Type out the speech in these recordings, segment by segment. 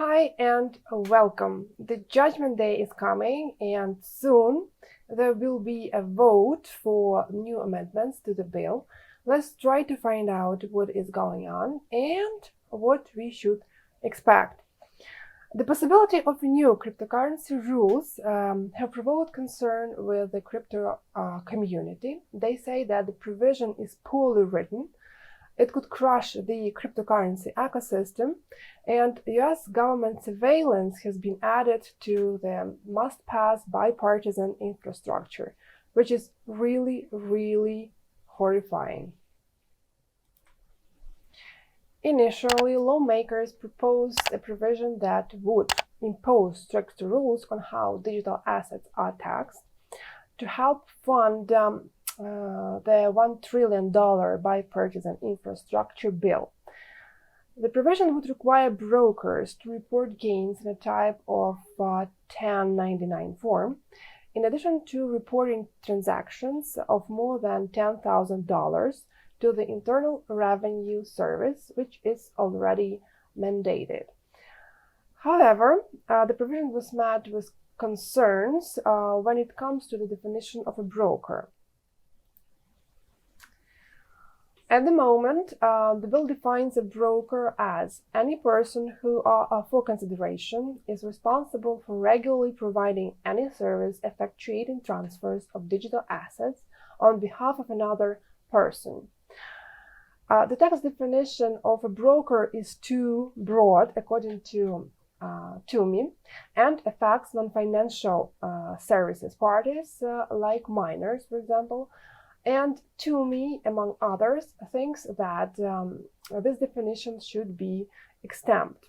Hi and welcome. The Judgment Day is coming and soon there will be a vote for new amendments to the bill. Let's try to find out what is going on and what we should expect. The possibility of new cryptocurrency rules have provoked concern with the crypto community. They say that the provision is poorly written. It could crush the cryptocurrency ecosystem, and US government surveillance has been added to the must-pass bipartisan infrastructure, which is really horrifying. Initially, lawmakers proposed a provision that would impose strict rules on how digital assets are taxed to help fund the $1 trillion bipartisan infrastructure bill. The provision would require brokers to report gains in a type of 1099 form, in addition to reporting transactions of more than $10,000 to the Internal Revenue Service, which is already mandated. However, the provision was met with concerns when it comes to the definition of a broker. At the moment, the bill defines a broker as any person who, for consideration, is responsible for regularly providing any service effectuating transfers of digital assets on behalf of another person. The text definition of a broker is too broad, according to me, and affects non-financial services parties like miners, for example. And to me, among others, thinks that this definition should be extended.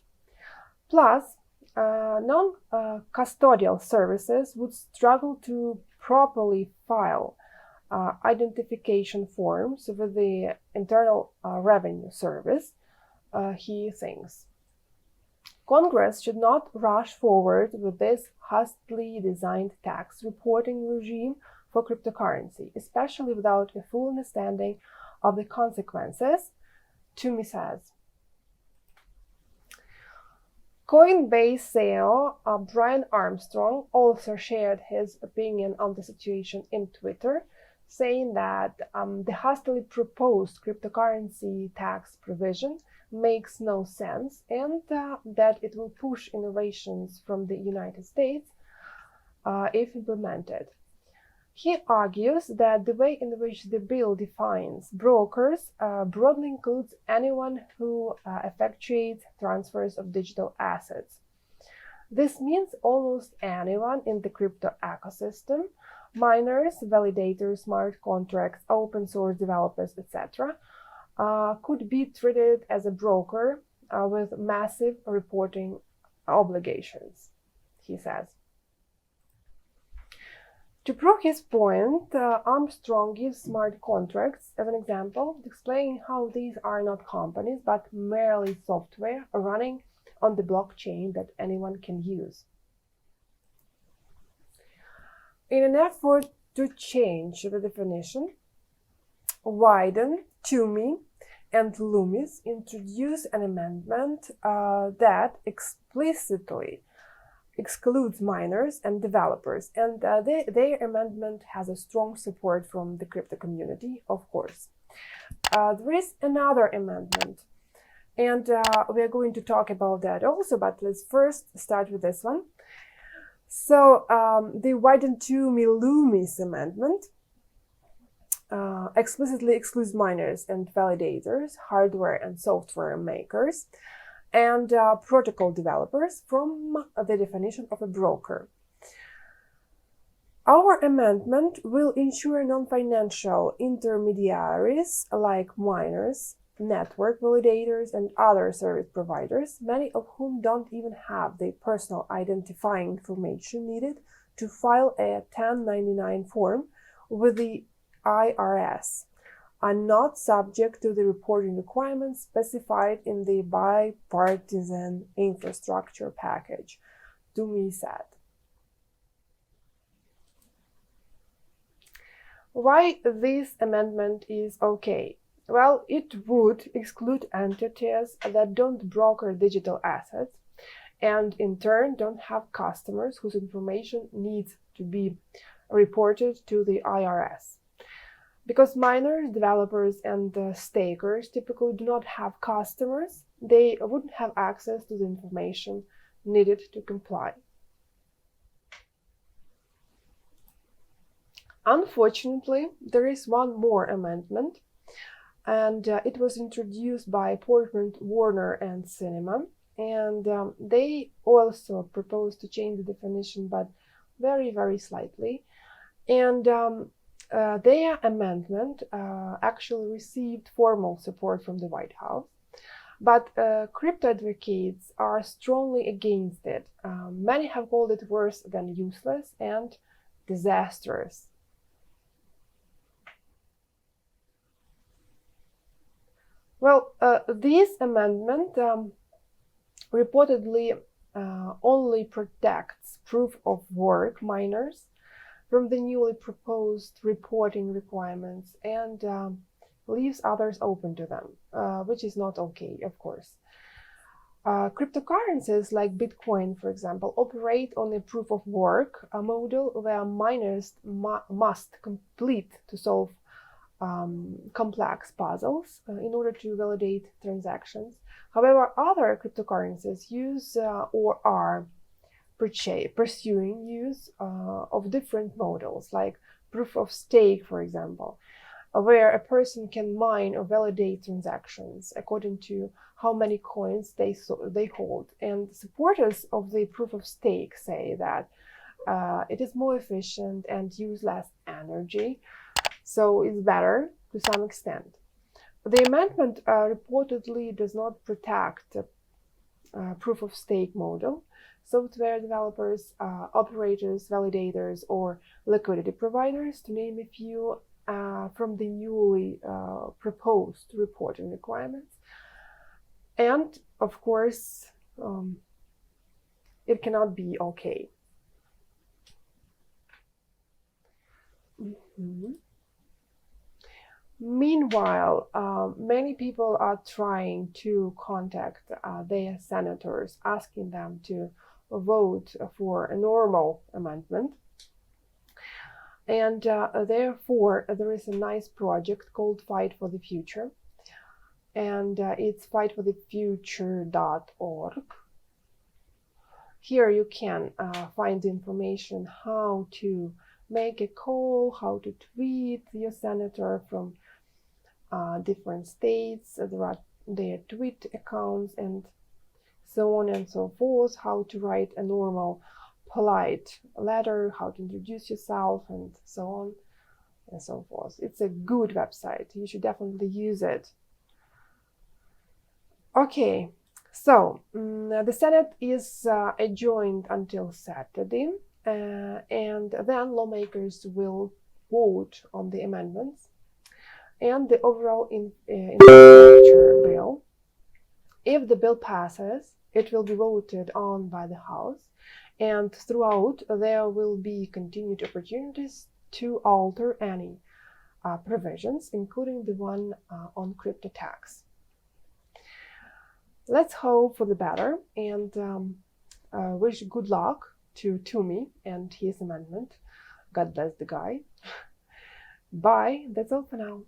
Plus, non-custodial services would struggle to properly file identification forms with the Internal Revenue Service, he thinks. Congress should not rush forward with this hastily designed tax reporting regime for cryptocurrency, especially without a full understanding of the consequences, Toomey says. Coinbase CEO Brian Armstrong also shared his opinion on the situation in Twitter, saying that the hastily proposed cryptocurrency tax provision makes no sense and that it will push innovations from the United States if implemented. He argues that the way in which the bill defines brokers broadly includes anyone who effectuates transfers of digital assets. This means almost anyone in the crypto ecosystem, miners, validators, smart contracts, open source developers, etc., could be treated as a broker with massive reporting obligations, he says. To prove his point, Armstrong gives smart contracts as an example, explaining how these are not companies but merely software running on the blockchain that anyone can use. In an effort to change the definition, Wyden, Toomey, and Loomis introduced an amendment that explicitly excludes miners and developers, and their amendment has a strong support from the crypto community, of course. There is another amendment, and we are going to talk about that also, but let's first start with this one. So the Wyden-Toomey-Loomis amendment explicitly excludes miners and validators, hardware and software makers, and protocol developers from the definition of a broker. Our amendment will ensure non-financial intermediaries like miners, network validators, and other service providers, many of whom don't even have the personal identifying information needed to file a 1099 form with the IRS, are not subject to the reporting requirements specified in the bipartisan infrastructure package, Toomey said. Why this amendment is okay? Well, it would exclude entities that don't broker digital assets and in turn don't have customers whose information needs to be reported to the IRS. Because miners, developers, and stakers typically do not have customers, they wouldn't have access to the information needed to comply. Unfortunately, there is one more amendment, and it was introduced by Portman, Warner, and Cinema, and they also proposed to change the definition, but very, very slightly. And their amendment actually received formal support from the White House, but crypto advocates are strongly against it. Many have called it worse than useless and disastrous. Well, this amendment reportedly only protects proof of work miners from the newly proposed reporting requirements and leaves others open to them, which is not okay, of course. Cryptocurrencies like Bitcoin, for example, operate on a proof of work model where miners must complete to solve complex puzzles in order to validate transactions. However, other cryptocurrencies use or are pursuing use of different models, like proof of stake, for example, where a person can mine or validate transactions according to how many coins they hold. And supporters of the proof of stake say that it is more efficient and use less energy, so it's better to some extent. The amendment reportedly does not protect proof of stake model. Software developers, operators, validators, or liquidity providers, to name a few, from the newly proposed reporting requirements. And of course, it cannot be okay. Meanwhile, many people are trying to contact their senators, asking them to vote for a normal amendment. And therefore, there is a nice project called Fight for the Future. And it's fightforthefuture.org. Here you can find information how to make a call, how to tweet your senator from different states. There are their tweet accounts and so on and so forth, how to write a normal, polite letter, how to introduce yourself, and so on and so forth. It's a good website. You should definitely use it. Okay, so the Senate is adjourned until Saturday, and then lawmakers will vote on the amendments and the overall infrastructure bill. If the bill passes, it will be voted on by the House, and throughout there will be continued opportunities to alter any provisions, including the one on crypto tax. Let's hope for the better, and wish good luck to Toomey and his amendment. God bless the guy. Bye. That's all for now.